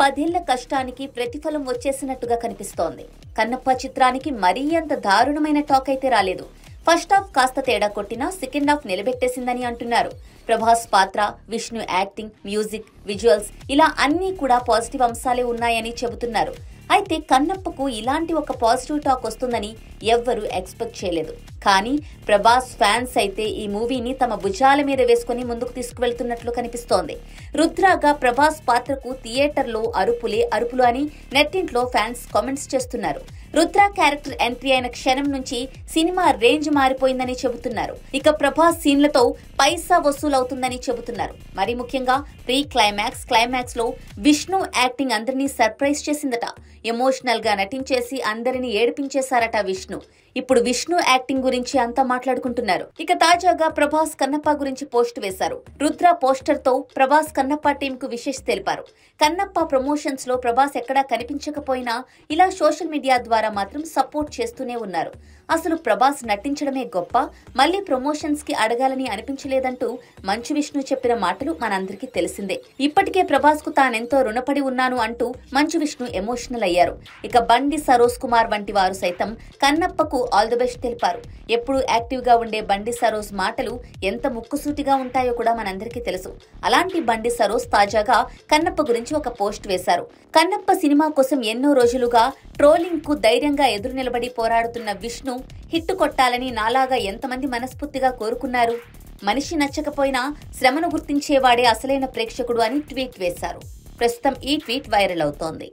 10 ఏళ్ల కష్టానికి ప్రతిఫలం వచ్చేసినట్టుగా కనిపిస్తోంది. కన్నప్ప చిత్రానికి మరీ అంత దారుణమైన టాక్ అయితే రాలేదు. ఫస్ట్ హాఫ్ కాస్త తేడా కొట్టినా సెకండ్ హాఫ్ నిలబెట్టేసిందని అంటున్నారు. ప్రభాస్ పాత్ర, విష్ణు యాక్టింగ్, మ్యూజిక్, విజువల్స్ ఇలా అన్నీ కూడా పాజిటివ్ అంశాలే ఉన్నాయని చెబుతున్నారు. అయితే కన్నప్పకు ఇలాంటి ఒక పాజిటివ్ టాక్ వస్తుందని ఎవ్వరూ ఎక్స్పెక్ట్ చేయలేదు. కానీ ప్రభాస్ ఫ్యాన్స్ అయితే ఈ మూవీని తమ భుజాల మీద వేసుకుని ముందుకు తీసుకువెళ్తున్నట్లు కనిపిస్తోంది. రుద్రాగా ప్రభాస్ పాత్రకు థియేటర్లో అరుపులు అని నెట్టింట్లో ఫ్యాన్స్ కామెంట్స్ చేస్తున్నారు. రుద్ర క్యారెక్టర్ ఎంట్రీ అయిన క్షణం నుంచి సినిమా రేంజ్ మారిపోయిందని చెబుతున్నారు. ఇక ప్రభాస్ సీన్లతో పైసా వసూలవుతుందని చెబుతున్నారు. మరి ముఖ్యంగా ప్రీ క్లైమాక్స్ లో విష్ణు యాక్టింగ్ అందరినీ సర్ప్రైజ్ చేసిందట. ఎమోషనల్ గా నటించేసి అందరినీ ఏడిపించేశారట విష్ణు. ఇప్పుడు విష్ణు యాక్టింగ్ గురించి అంతా మాట్లాడుకుంటున్నారు. ఇక తాజాగా ప్రభాస్ కన్నప్ప గురించి పోస్ట్ వేశారు. రుద్ర పోస్టర్ తో ప్రభాస్ కన్నప్ప టీం కు విషెస్ తెలిపారు. కన్నప్ప ప్రమోషన్స్ లో ప్రభాస్ ఎక్కడా కనిపించకపోయినా ఇలా సోషల్ మీడియా ద్వారా మాత్రం సపోర్ట్ చేస్తూనే ఉన్నారు. అసలు ప్రభాస్ నటించడమే గొప్ప, మళ్లీ ప్రమోషన్స్ కి అడగాలని అనిపించలేదంటూ మంచు విష్ణు చెప్పిన మాటలు మనందరికీ తెలిసిందే. ఇప్పటికే ప్రభాస్ కు తానెంతో రుణపడి ఉన్నాను అంటూ మంచు విష్ణు ఎమోషనల్ అయ్యారు. ఇక బండి సరోజ్ కుమార్ వంటి వారు సైతం కన్నప్పకు ఆల్ ది బెస్ట్ తెలిపారు. ఎప్పుడు యాక్టివ్ గా ఉండే బండి సరోజ్ మాటలు ఎంత ముక్కుసూటిగా ఉంటాయో కూడా మనందరికీ తెలుసు. అలాంటి బండి సరోజ్ తాజాగా కన్నప్ప గురించి ఒక పోస్ట్ వేశారు. కన్నప్ప సినిమా కోసం ఎన్నో రోజులుగా ట్రోలింగ్ కు ధైర్యంగా ఎదురు నిలబడి పోరాడుతున్న విష్ణు హిట్ కొట్టాలని నాలాగా ఎంతమంది మనస్ఫూర్తిగా కోరుకున్నారు. మనిషి నచ్చకపోయినా శ్రమను గుర్తించేవాడే అసలైన ప్రేక్షకుడు అని ట్వీట్ వేశారు. ప్రస్తుతం ఈ ట్వీట్ వైరల్ అవుతోంది.